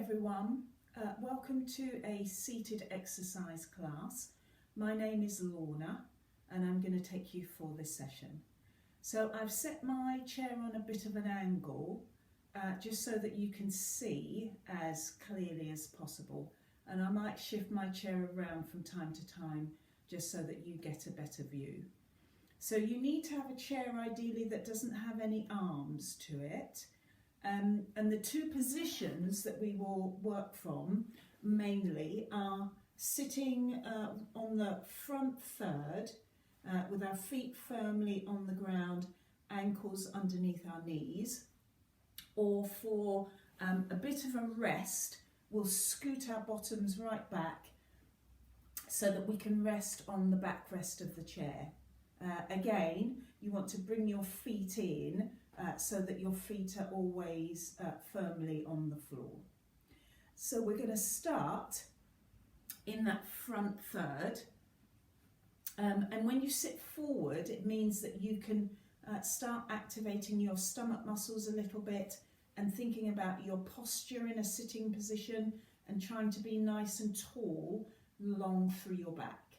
everyone, welcome to a seated exercise class. My name is Lorna and I'm going to take you for this session. So I've set my chair on a bit of an angle just so that you can see as clearly as possible, and I might shift my chair around from time to time just so that you get a better view. So you need to have a chair ideally that doesn't have any arms to it. And the two positions that we will work from mainly are sitting on the front third with our feet firmly on the ground, ankles underneath our knees, or for a bit of a rest, we'll scoot our bottoms right back so that we can rest on the backrest of the chair. Again, you want to bring your feet in so that your feet are always firmly on the floor. So we're going to start in that front third, and when you sit forward it means that you can start activating your stomach muscles a little bit and thinking about your posture in a sitting position and trying to be nice and tall, long through your back.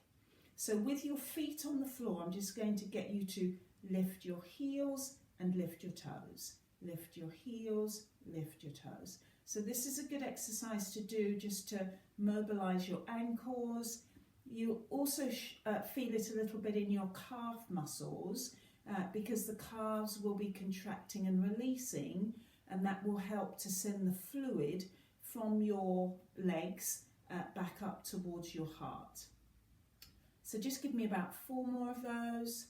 So with your feet on the floor, I'm just going to get you to lift your heels and lift your toes. Lift your heels, lift your toes. So this is a good exercise to do just to mobilize your ankles. You also feel it a little bit in your calf muscles because the calves will be contracting and releasing, and that will help to send the fluid from your legs back up towards your heart. So just give me about 4 more of those.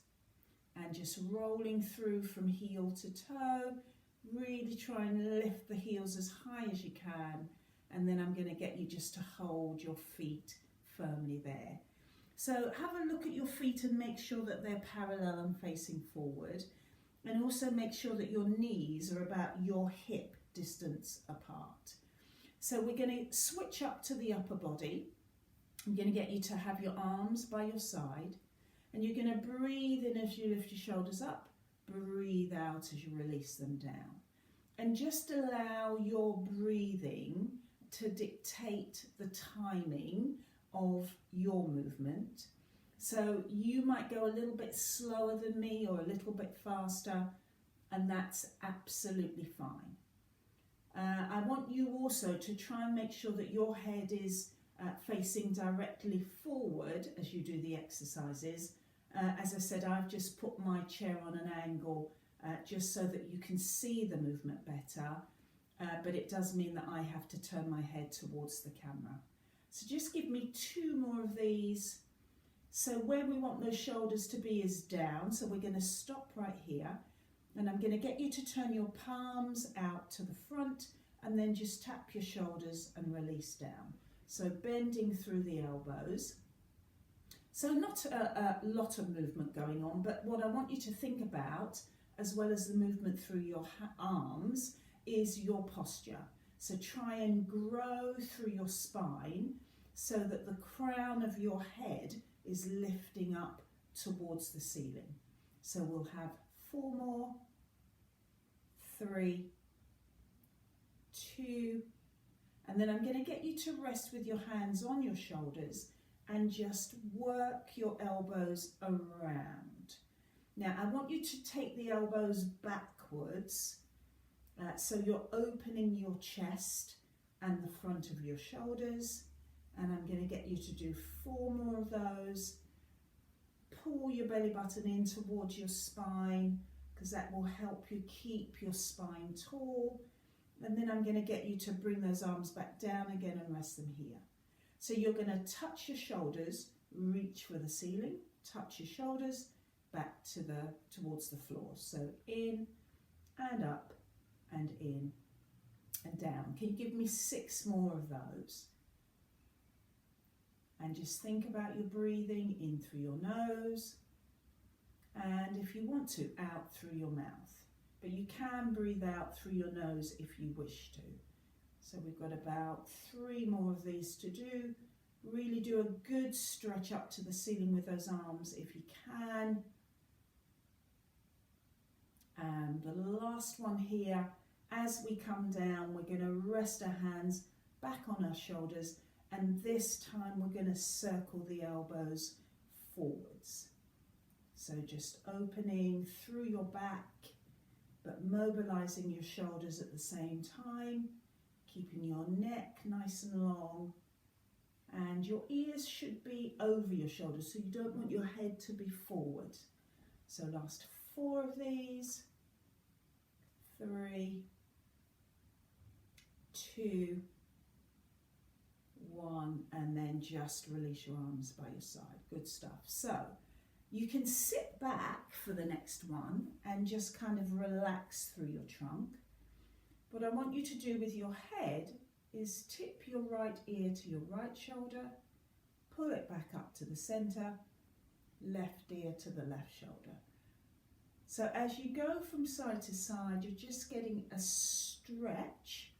And just rolling through from heel to toe, really try and lift the heels as high as you can, and then I'm going to get you just to hold your feet firmly there. So have a look at your feet and make sure that they're parallel and facing forward, and also make sure that your knees are about your hip distance apart. So we're going to switch up to the upper body. I'm going to get you to have your arms by your side. And you're going to breathe in as you lift your shoulders up, breathe out as you release them down. And just allow your breathing to dictate the timing of your movement. So you might go a little bit slower than me or a little bit faster, and that's absolutely fine. I want you also to try and make sure that your head is facing directly forward as you do the exercises. As I said, I've just put my chair on an angle just so that you can see the movement better, but it does mean that I have to turn my head towards the camera. So just give me 2 more of these. So where we want those shoulders to be is down, so we're going to stop right here, and I'm going to get you to turn your palms out to the front and then just tap your shoulders and release down. So bending through the elbows. So not a lot of movement going on, but what I want you to think about, as well as the movement through your arms, is your posture. So try and grow through your spine so that the crown of your head is lifting up towards the ceiling. So we'll have 4 more, 3, 2, and then I'm going to get you to rest with your hands on your shoulders and just work your elbows around. Now I want you to take the elbows backwards, so you're opening your chest and the front of your shoulders, and I'm going to get you to do 4 more of those. Pull your belly button in towards your spine because that will help you keep your spine tall, and then I'm going to get you to bring those arms back down again and rest them here. So you're going to touch your shoulders, reach for the ceiling, touch your shoulders, back towards the floor. So in and up and in and down. Can you give me 6 more of those? And just think about your breathing in through your nose, and if you want to, out through your mouth. But you can breathe out through your nose if you wish to. So we've got about 3 more of these to do. Really do a good stretch up to the ceiling with those arms if you can. And the last one here, as we come down, we're going to rest our hands back on our shoulders, and this time we're going to circle the elbows forwards. So just opening through your back, but mobilizing your shoulders at the same time, keeping your neck nice and long, and your ears should be over your shoulders, so you don't want your head to be forward. So last 4 of these. 3, 2, 1, and then just release your arms by your side. Good stuff. So you can sit back for the next one and just kind of relax through your trunk. What I want you to do with your head is tip your right ear to your right shoulder, pull it back up to the center, left ear to the left shoulder. So as you go from side to side, you're just getting a stretch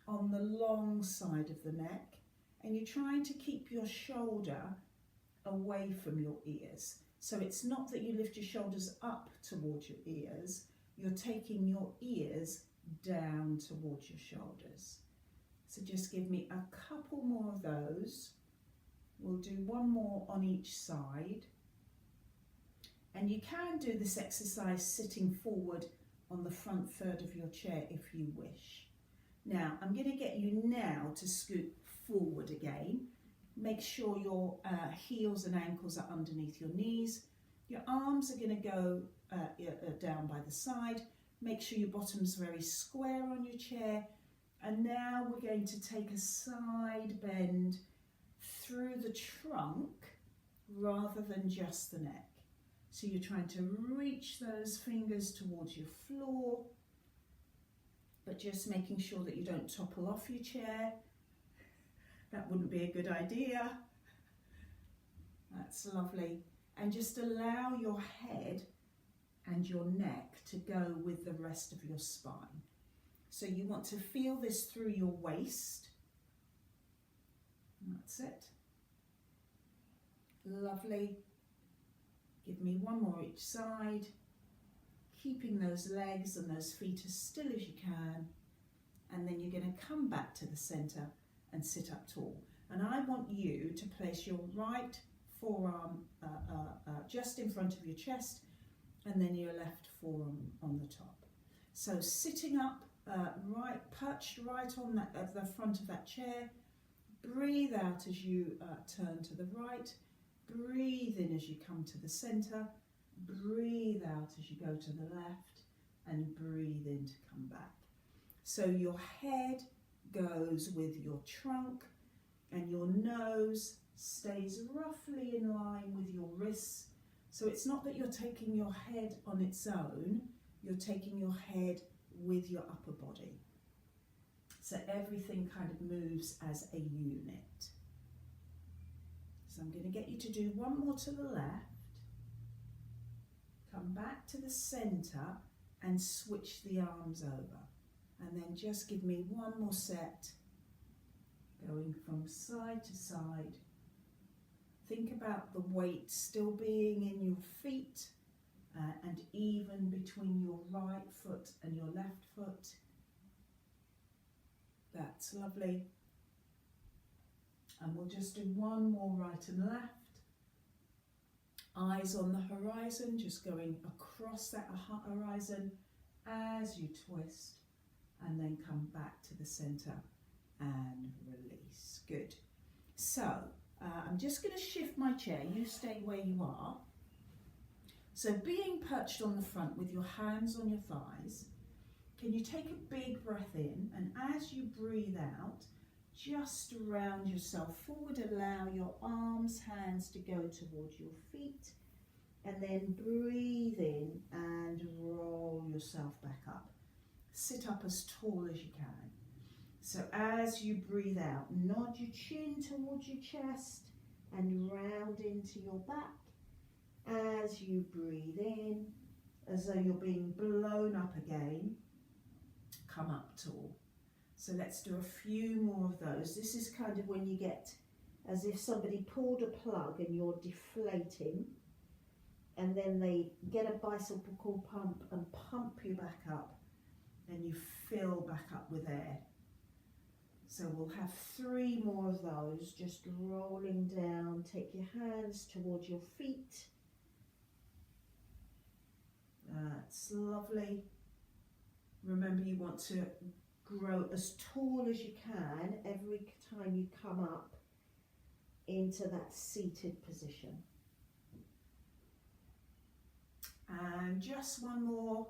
on the long side of the neck, and you're trying to keep your shoulder away from your ears. So it's not that you lift your shoulders up towards your ears, you're taking your ears down towards your shoulders. So just give me a couple more of those. We'll do one more on each side. And you can do this exercise sitting forward on the front third of your chair if you wish. Now, I'm going to get you now to scoot forward again. Make sure your heels and ankles are underneath your knees. Your arms are going to go down by the side. Make sure your bottom's very square on your chair. And now we're going to take a side bend through the trunk rather than just the neck. So you're trying to reach those fingers towards your floor, but just making sure that you don't topple off your chair. That wouldn't be a good idea. That's lovely. And just allow your head and your neck to go with the rest of your spine. So you want to feel this through your waist. That's it. Lovely. Give me one more each side, keeping those legs and those feet as still as you can, and then you're going to come back to the center and sit up tall. And I want you to place your right forearm just in front of your chest, and then your left forearm on the top. So sitting up, perched right on the front of that chair. Breathe out as you turn to the right. Breathe in as you come to the center, breathe out as you go to the left, and breathe in to come back. So your head goes with your trunk, and your nose stays roughly in line with your wrists. So it's not that you're taking your head on its own, you're taking your head with your upper body. So everything kind of moves as a unit. So I'm going to get you to do one more to the left, come back to the center and switch the arms over, and then just give me one more set, going from side to side. Think about the weight still being in your feet and even between your right foot and your left foot. That's lovely. And we'll just do one more right and left. Eyes on the horizon, just going across that horizon as you twist, and then come back to the center and release. Good. So I'm just going to shift my chair. You stay where you are. So being perched on the front with your hands on your thighs, can you take a big breath in, and as you breathe out, just round yourself forward, allow your arms, hands to go towards your feet, and then breathe in and roll yourself back up. Sit up as tall as you can. So as you breathe out, nod your chin towards your chest and round into your back. As you breathe in, as though you're being blown up again, come up tall. So let's do a few more of those. This is kind of when you get as if somebody pulled a plug and you're deflating, and then they get a bicycle pump and pump you back up, and you fill back up with air. So we'll have 3 more of those, just rolling down. Take your hands towards your feet. That's lovely. Remember, you want to grow as tall as you can every time you come up into that seated position. And just one more.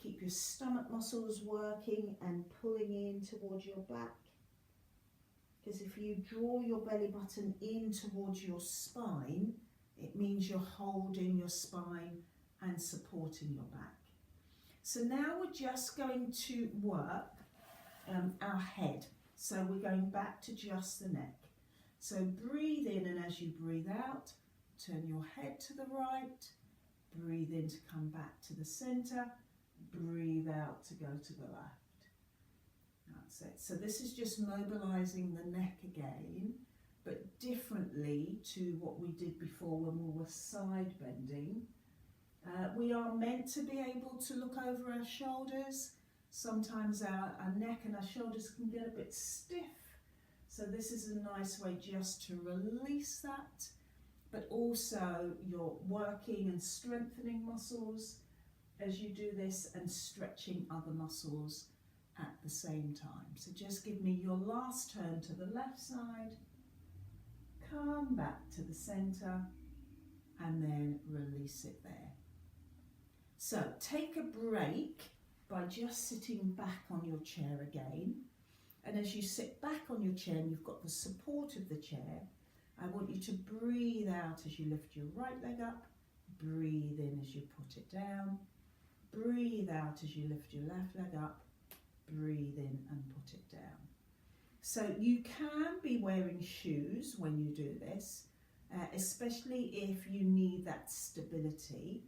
Keep your stomach muscles working and pulling in towards your back. Because if you draw your belly button in towards your spine, it means you're holding your spine and supporting your back. So now we're just going to work our head. So we're going back to just the neck. So breathe in, and as you breathe out, turn your head to the right. Breathe in to come back to the centre. Breathe out to go to the left. That's it. So this is just mobilising the neck again, but differently to what we did before when we were side bending. We are meant to be able to look over our shoulders. Sometimes our neck and our shoulders can get a bit stiff. So this is a nice way just to release that, but also you're working and strengthening muscles as you do this and stretching other muscles at the same time. So just give me your last turn to the left side, come back to the centre, and then release it there. So take a break by just sitting back on your chair again. And as you sit back on your chair and you've got the support of the chair, I want you to breathe out as you lift your right leg up, breathe in as you put it down, breathe out as you lift your left leg up, breathe in and put it down. So you can be wearing shoes when you do this, especially if you need that stability.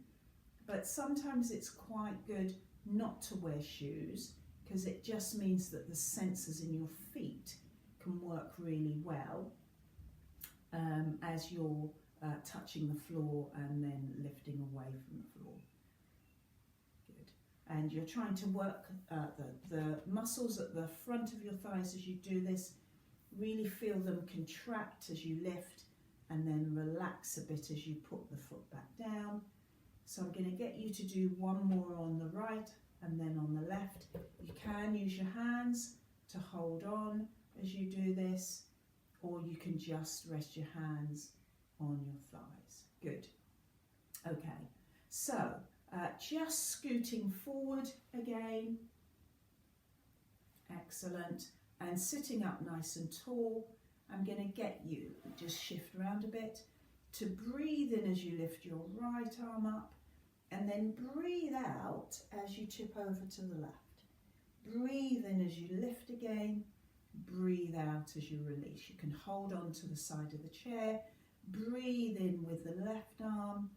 But sometimes it's quite good not to wear shoes, because it just means that the sensors in your feet can work really well as you're touching the floor and then lifting away from the floor. Good. And you're trying to work the muscles at the front of your thighs as you do this. Really feel them contract as you lift, and then relax a bit as you put the foot back down. So I'm going to get you to do one more on the right and then on the left. You can use your hands to hold on as you do this, or you can just rest your hands on your thighs. Good. Okay, so just scooting forward again. Excellent. And sitting up nice and tall. I'm going to get you, just shift around a bit, to breathe in as you lift your right arm up, and then breathe out as you tip over to the left. Breathe in as you lift again, breathe out as you release. You can hold on to the side of the chair, breathe in with the left arm,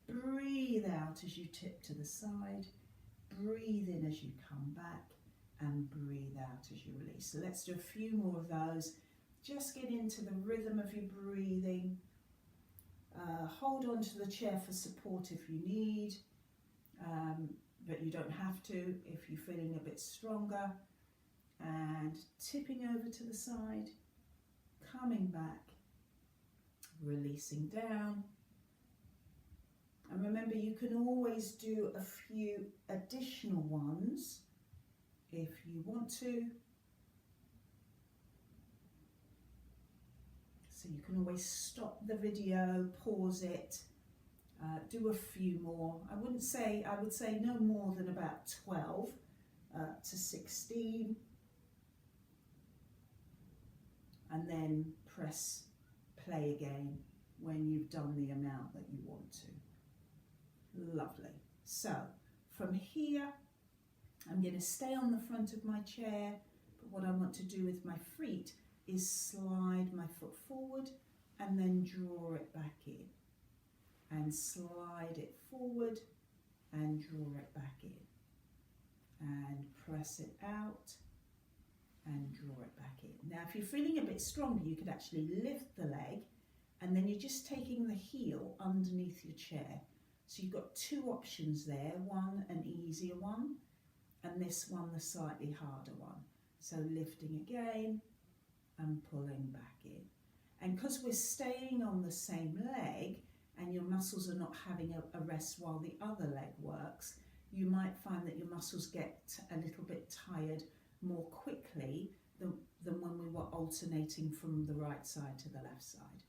breathe out as you tip to the side, breathe in as you come back, and breathe out as you release. So let's do a few more of those. Just get into the rhythm of your breathing. Hold on to the chair for support if you need, but you don't have to if you're feeling a bit stronger. And tipping over to the side, coming back, releasing down. And remember, you can always do a few additional ones if you want to. So you can always stop the video, pause it, do a few more. I would say no more than about 12 to 16. And then press play again when you've done the amount that you want to. Lovely. So from here, I'm going to stay on the front of my chair, but what I want to do with my feet is slide my foot forward and then draw it back in, and slide it forward and draw it back in, and press it out and draw it back in. Now if you're feeling a bit stronger, you could actually lift the leg, and then you're just taking the heel underneath your chair. So you've got two options there, one an easier one, and this one the slightly harder one. So lifting again, and pulling back in. And because we're staying on the same leg and your muscles are not having a rest while the other leg works, you might find that your muscles get a little bit tired more quickly than when we were alternating from the right side to the left side.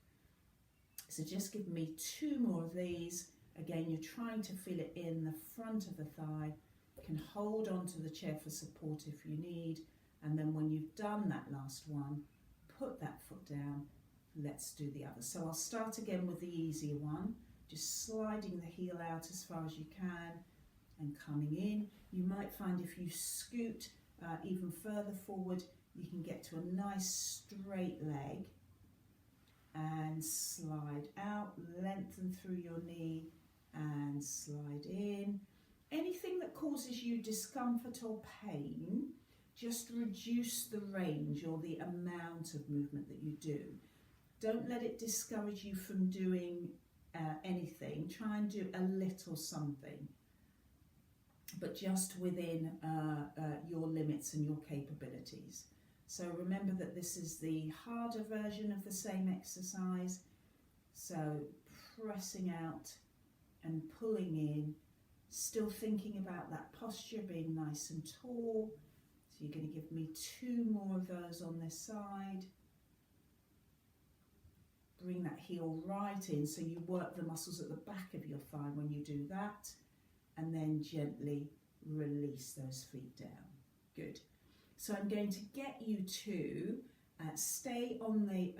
So just give me 2 more of these. Again, you're trying to feel it in the front of the thigh. You can hold on to the chair for support if you need. And then when you've done that last one, put that foot down. Let's do the other. So I'll start again with the easier one, just sliding the heel out as far as you can and coming in. You might find if you scoot even further forward, you can get to a nice straight leg and slide out, lengthen through your knee and slide in. Anything that causes you discomfort or pain, just reduce the range or the amount of movement that you do. Don't let it discourage you from doing anything. Try and do a little something, but just within your limits and your capabilities. So remember that this is the harder version of the same exercise. So pressing out and pulling in, still thinking about that posture being nice and tall. So you're going to give me 2 more of those on this side. Bring that heel right in, so you work the muscles at the back of your thigh when you do that, and then gently release those feet down. Good. So I'm going to get you to stay on the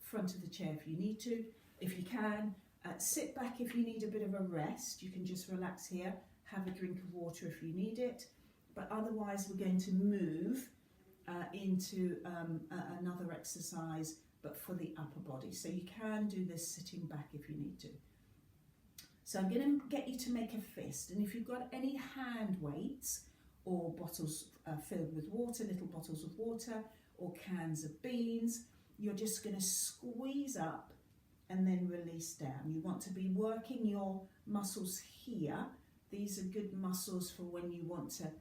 front of the chair if you need to. If you can, sit back if you need a bit of a rest. You can just relax here, have a drink of water if you need it. But otherwise we're going to move into another exercise, but for the upper body. So you can do this sitting back if you need to. So I'm going to get you to make a fist, and if you've got any hand weights or bottles filled with water, little bottles of water or cans of beans, you're just going to squeeze up and then release down. You want to be working your muscles here. These are good muscles for when you want to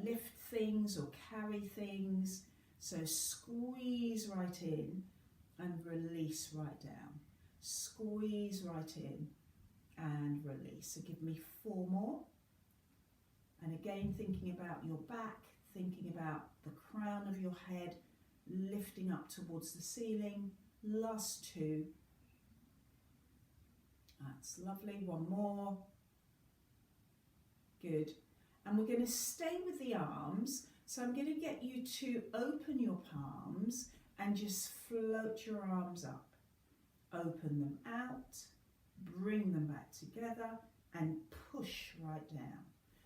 lift things or carry things. So squeeze right in and release right down. Squeeze right in and release. So give me 4 more. And again, thinking about your back, thinking about the crown of your head, lifting up towards the ceiling. Last 2. That's lovely. 1 more. Good. And we're going to stay with the arms. So I'm going to get you to open your palms and just float your arms up. Open them out, bring them back together and push right down.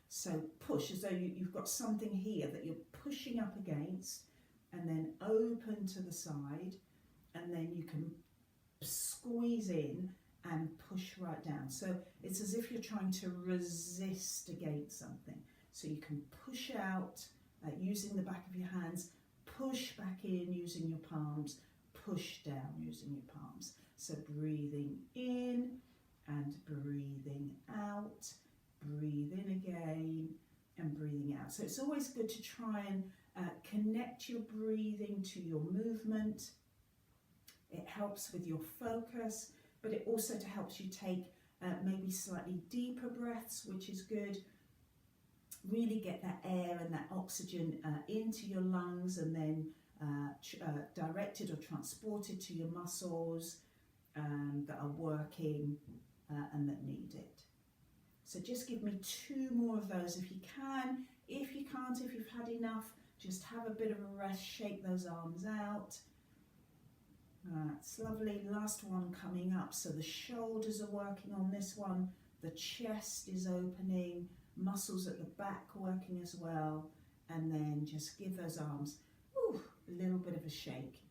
So push as though you've got something here that you're pushing up against, and then open to the side, and then you can squeeze in and push right down. So it's as if you're trying to resist against something. So you can push out using the back of your hands, push back in using your palms, push down using your palms. So breathing in and breathing out, breathe in again and breathing out. So it's always good to try and connect your breathing to your movement. It helps with your focus, but it also helps you take maybe slightly deeper breaths, which is good. Really get that air and that oxygen into your lungs, and then directed or transported to your muscles that are working and that need it. So just give me 2 more of those if you can. If you can't, if you've had enough, just have a bit of a rest, shake those arms out. That's lovely. Last one coming up. So the shoulders are working on this one, the chest is opening, muscles at the back working as well, and then just give those arms a little bit of a shake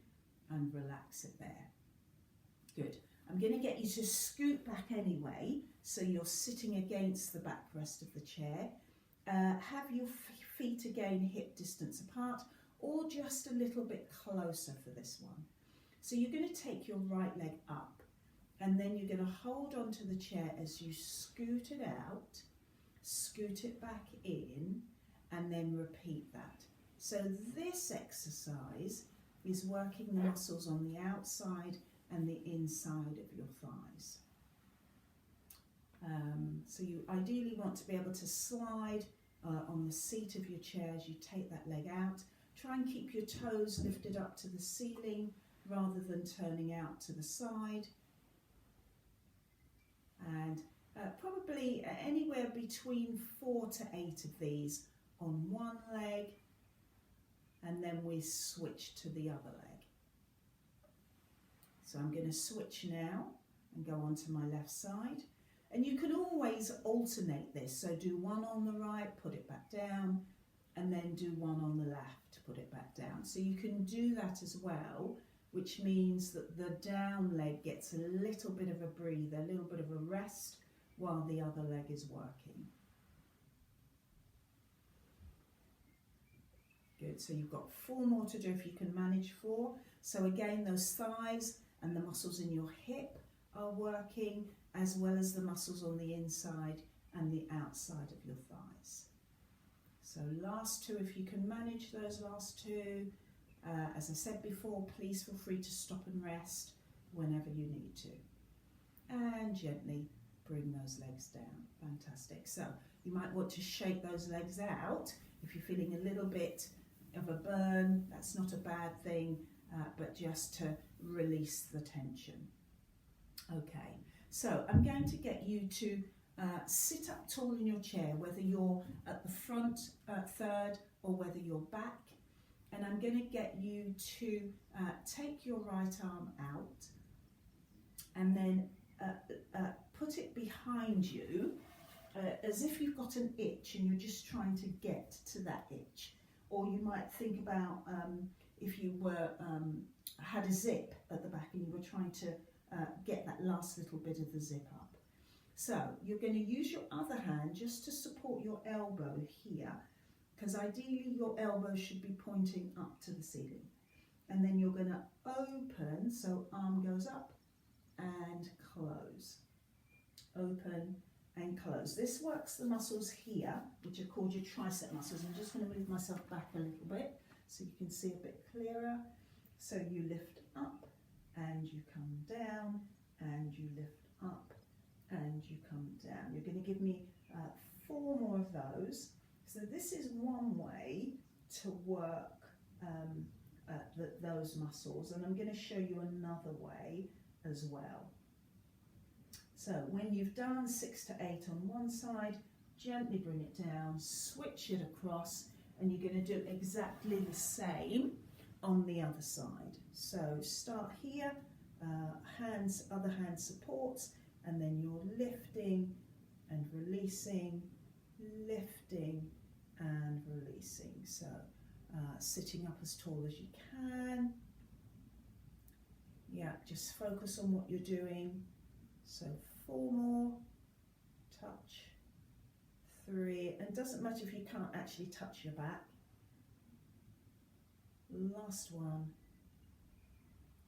and relax it there. Good. I'm going to get you to scoot back anyway, so you're sitting against the backrest of the chair. Have your feet again hip distance apart, or just a little bit closer for this one. So you're going to take your right leg up, and then you're going to hold onto the chair as you scoot it out, scoot it back in, and then repeat that. So this exercise is working the muscles on the outside and the inside of your thighs. So you ideally want to be able to slide on the seat of your chair as you take that leg out. Try and keep your toes lifted up to the ceiling rather than turning out to the side. And probably anywhere between 4 to 8 of these on one leg, and then we switch to the other leg. So I'm going to switch now and go on to my left side. And you can always alternate this, so do one on the right, put it back down, and then do one on the left, put it back down. So you can do that as well, which means that the down leg gets a little bit of a breather, a little bit of a rest, while the other leg is working. Good, so you've got 4 more to do if you can manage 4. So again, those thighs and the muscles in your hip are working, as well as the muscles on the inside and the outside of your thighs. So last 2, if you can manage those last 2. As I said before, please feel free to stop and rest whenever you need to. And gently bring those legs down. Fantastic. So you might want to shake those legs out if you're feeling a little bit of a burn. That's not a bad thing, but just to release the tension. Okay, so I'm going to get you to sit up tall in your chair, whether you're at the front third or whether you're back. And I'm going to get you to take your right arm out and then put it behind you as if you've got an itch and you're just trying to get to that itch. Or you might think about if you were had a zip at the back and you were trying to get that last little bit of the zip up. So you're going to use your other hand just to support your elbow here, because ideally your elbow should be pointing up to the ceiling. And then you're going to open, so arm goes up and close. Open and close. This works the muscles here, which are called your tricep muscles. I'm just going to move myself back a little bit so you can see a bit clearer. So you lift up and you come down, and you lift up and you come down. You're going to give me 4 more of those. So this is one way to work those muscles, and I'm going to show you another way as well. So when you've done 6 to 8 on one side, gently bring it down, switch it across, and you're going to do exactly the same on the other side. So start here, other hand supports, and then you're lifting and releasing, lifting and releasing. So sitting up as tall as you can. Yeah, just focus on what you're doing. So 4 more, touch, 3, and it doesn't matter if you can't actually touch your back. Last one,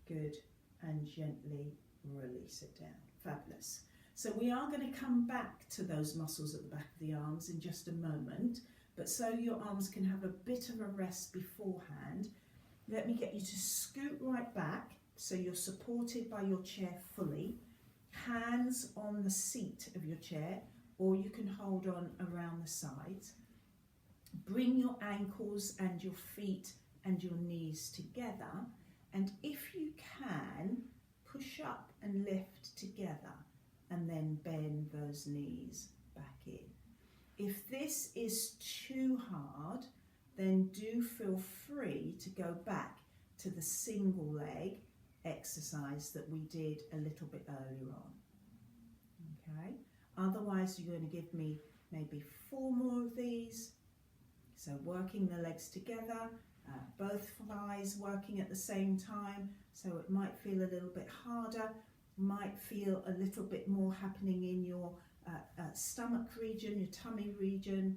good, and gently release it down. Fabulous. So we are going to come back to those muscles at the back of the arms in just a moment, but so your arms can have a bit of a rest beforehand, let me get you to scoot right back so you're supported by your chair fully, hands on the seat of your chair, or you can hold on around the sides. Bring your ankles and your feet and your knees together, and if you can, push up and lift together, and then bend those knees back in. If this is too hard, then do feel free to go back to the single leg exercise that we did a little bit earlier on. Okay, otherwise you're going to give me maybe 4 more of these. So working the legs together, both thighs working at the same time, so it might feel a little bit harder, might feel a little bit more happening in your stomach region, your tummy region.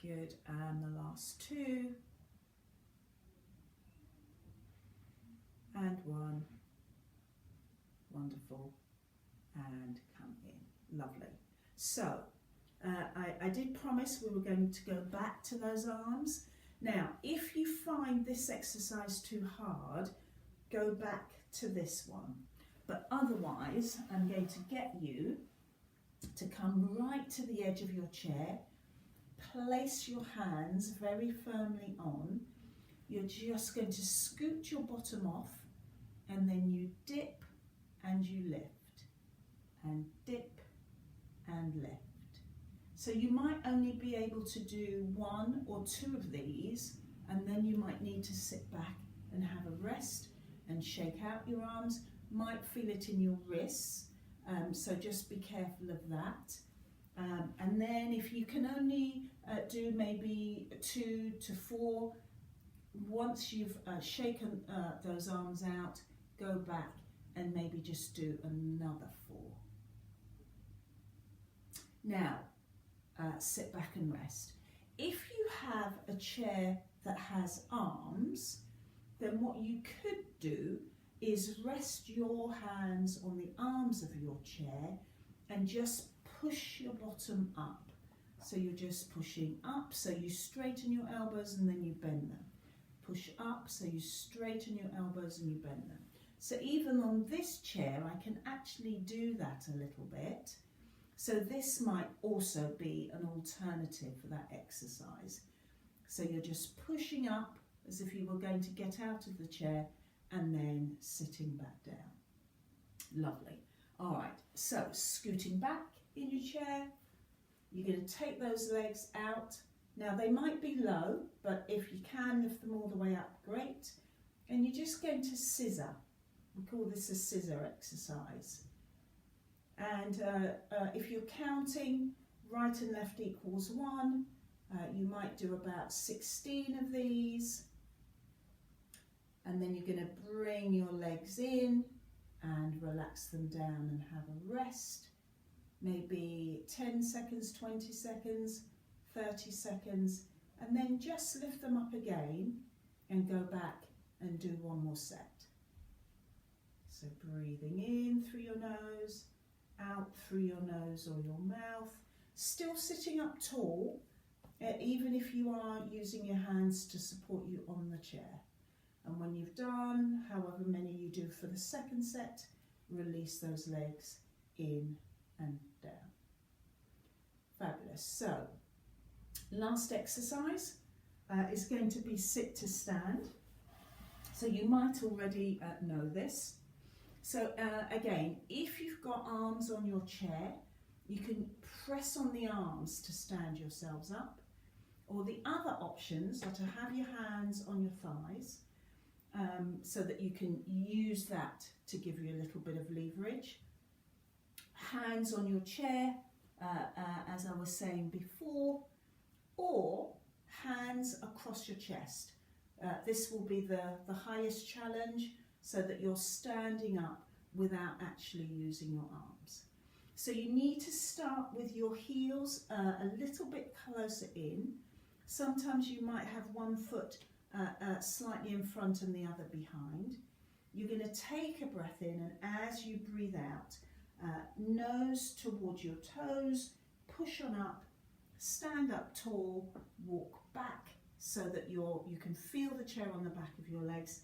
Good, and the last 2. And 1. Wonderful. And come in. Lovely. So, I did promise we were going to go back to those arms, Now, if you find this exercise too hard, go back to this one. But otherwise, I'm going to get you to come right to the edge of your chair, place your hands very firmly on. You're just going to scoot your bottom off, and then you dip and you lift, and dip and lift. So you might only be able to do 1 or 2 of these, and then you might need to sit back and have a rest and shake out your arms. Might feel it in your wrists, so just be careful of that. And then if you can only do maybe 2 to 4, once you've shaken those arms out, go back and maybe just do another 4. Now, sit back and rest. If you have a chair that has arms, then what you could do is rest your hands on the arms of your chair and just push your bottom up. So you're just pushing up, so you straighten your elbows and then you bend them. Push up, so you straighten your elbows and you bend them. So even on this chair, I can actually do that a little bit. So this might also be an alternative for that exercise. So you're just pushing up as if you were going to get out of the chair and then sitting back down. Lovely. All right, so scooting back in your chair, you're going to take those legs out. Now they might be low, but if you can lift them all the way up, great. And you're just going to scissor. We call this a scissor exercise. And if you're counting, right and left equals 1, you might do about 16 of these. And then you're going to bring your legs in and relax them down and have a rest. Maybe 10 seconds, 20 seconds, 30 seconds, and then just lift them up again and go back and do one more set. So breathing in through your nose, out through your nose or your mouth, still sitting up tall, even if you are using your hands to support you on the chair. And when you've done however many you do for the second set, release those legs in and down. Fabulous. So, last exercise is going to be sit to stand. So you might already know this. So again, if you've got arms on your chair, you can press on the arms to stand yourselves up. Or the other options are to have your hands on your thighs, so that you can use that to give you a little bit of leverage. Hands on your chair, as I was saying before, or hands across your chest. This will be the highest challenge, so that you're standing up without actually using your arms. So you need to start with your heels a little bit closer in. Sometimes you might have one foot slightly in front and the other behind. You're going to take a breath in, and as you breathe out, nose towards your toes, push on up, stand up tall, walk back so that you can feel the chair on the back of your legs,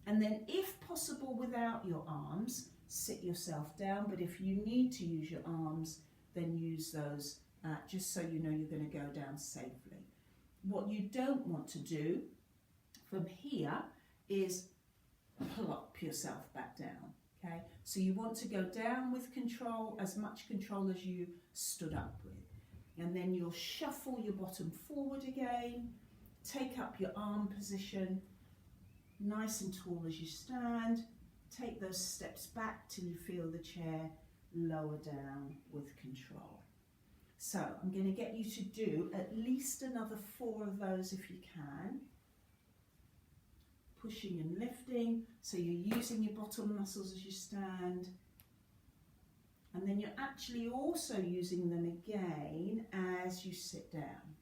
and then if possible without your arms, sit yourself down, but if you need to use your arms, then use those just so you know you're going to go down safely. What you don't want to do from here is plop yourself back down. Okay, so you want to go down with control, as much control as you stood up with. And then you'll shuffle your bottom forward again, take up your arm position, nice and tall as you stand. Take those steps back till you feel the chair lower down with control. So I'm going to get you to do at least another 4 of those if you can. Pushing and lifting, so you're using your bottom muscles as you stand, and then you're actually also using them again as you sit down.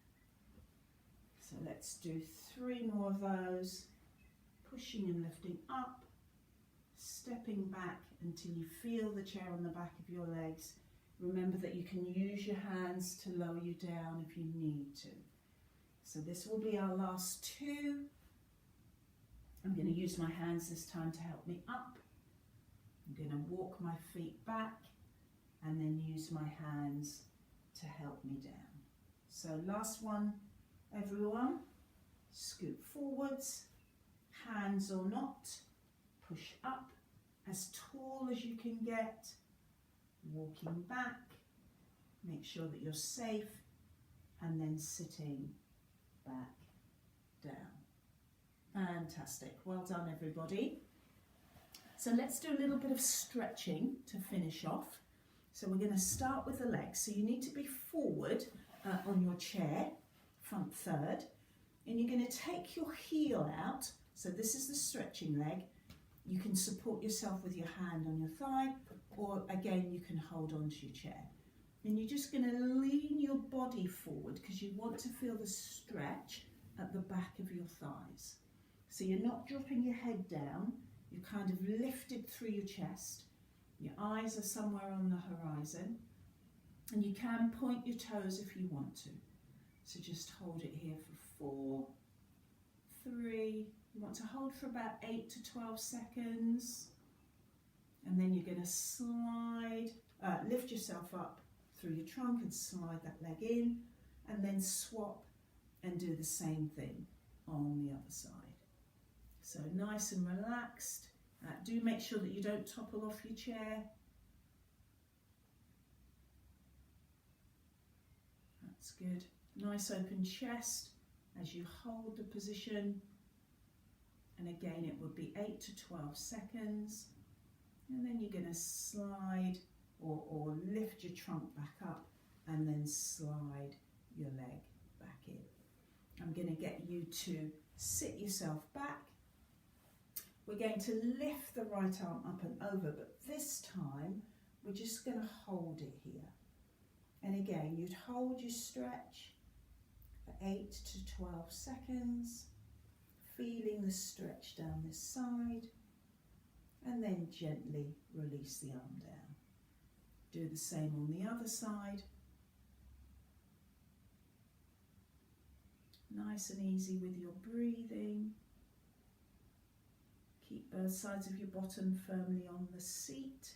So let's do 3 more of those. Pushing and lifting up, stepping back until you feel the chair on the back of your legs. Remember that you can use your hands to lower you down if you need to. So this will be our last two. I'm going to use my hands this time to help me up. I'm going to walk my feet back and then use my hands to help me down. So last one, everyone. Scoot forwards, hands or not, push up as tall as you can get, walking back, make sure that you're safe, and then sitting back down. Fantastic, well done everybody. So let's do a little bit of stretching to finish off. So we're going to start with the legs. So you need to be forward on your chair, front third, and you're going to take your heel out. So this is the stretching leg. You can support yourself with your hand on your thigh, or again you can hold on to your chair. And you're just going to lean your body forward because you want to feel the stretch at the back of your thighs. So you're not dropping your head down, you're kind of lifted through your chest. Your eyes are somewhere on the horizon, and you can point your toes if you want to. So just hold it here for 4, 3, you want to hold for about 8 to 12 seconds, and then you're going to slide, lift yourself up through your trunk and slide that leg in, and then swap and do the same thing on the other side. So nice and relaxed. Do make sure that you don't topple off your chair. That's good. Nice open chest as you hold the position. And again, it would be 8 to 12 seconds. And then you're going to slide or lift your trunk back up and then slide your leg back in. I'm going to get you to sit yourself back. We're going to lift the right arm up and over, but this time we're just going to hold it here. And again, you'd hold your stretch for 8 to 12 seconds, feeling the stretch down this side, and then gently release the arm down. Do the same on the other side. Nice and easy with your breathing. Keep both sides of your bottom firmly on the seat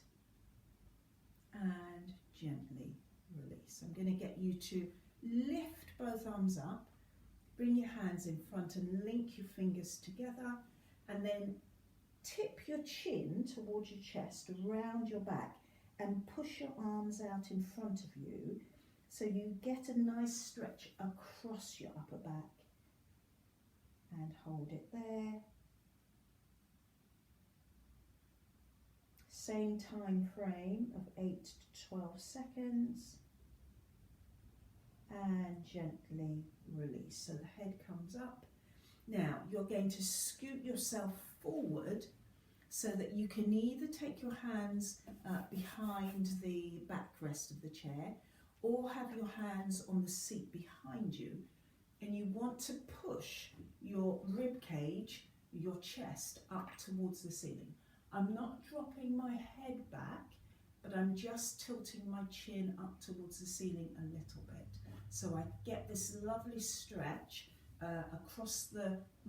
and gently release. I'm going to get you to lift both arms up, bring your hands in front and link your fingers together, and then tip your chin towards your chest, around your back, and push your arms out in front of you so you get a nice stretch across your upper back. And hold it there. Same time frame of 8 to 12 seconds. And gently release. So the head comes up. Now you're going to scoot yourself forward so that you can either take your hands behind the backrest of the chair or have your hands on the seat behind you, and you want to push your rib cage, your chest up towards the ceiling. I'm not dropping my head back, but I'm just tilting my chin up towards the ceiling a little bit. So I get this lovely stretch across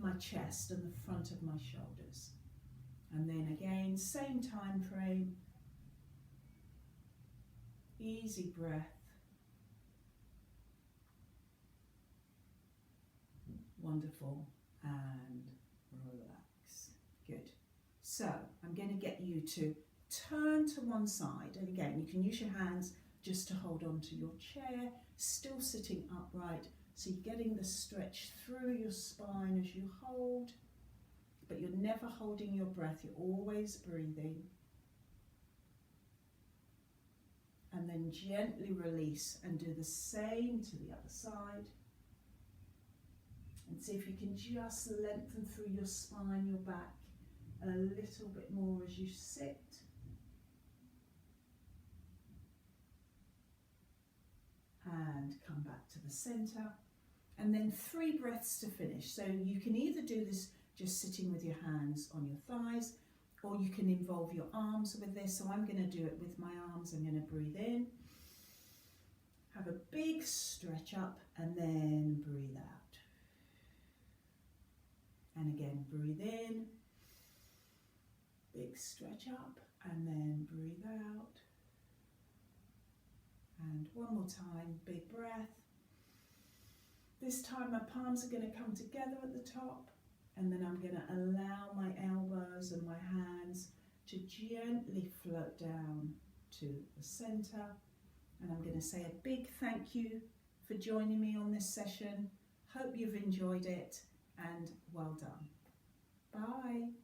my chest and the front of my shoulders. And then again, same time frame, easy breath. Wonderful, and relax. Good. So I'm going to get you to turn to one side, and again you can use your hands just to hold on to your chair, still sitting upright, so you're getting the stretch through your spine as you hold, but you're never holding your breath, you're always breathing. And then gently release and do the same to the other side. And see if you can just lengthen through your spine, your back, a little bit more as you sit. And come back to the center. And then 3 breaths to finish. So you can either do this just sitting with your hands on your thighs, or you can involve your arms with this. So I'm going to do it with my arms. I'm going to breathe in, have a big stretch up, and then breathe out. And again, breathe in, big stretch up, and then breathe out. And one more time, big breath. This time my palms are going to come together at the top, and then I'm going to allow my elbows and my hands to gently float down to the centre. And I'm going to say a big thank you for joining me on this session. Hope you've enjoyed it, and well done. Bye.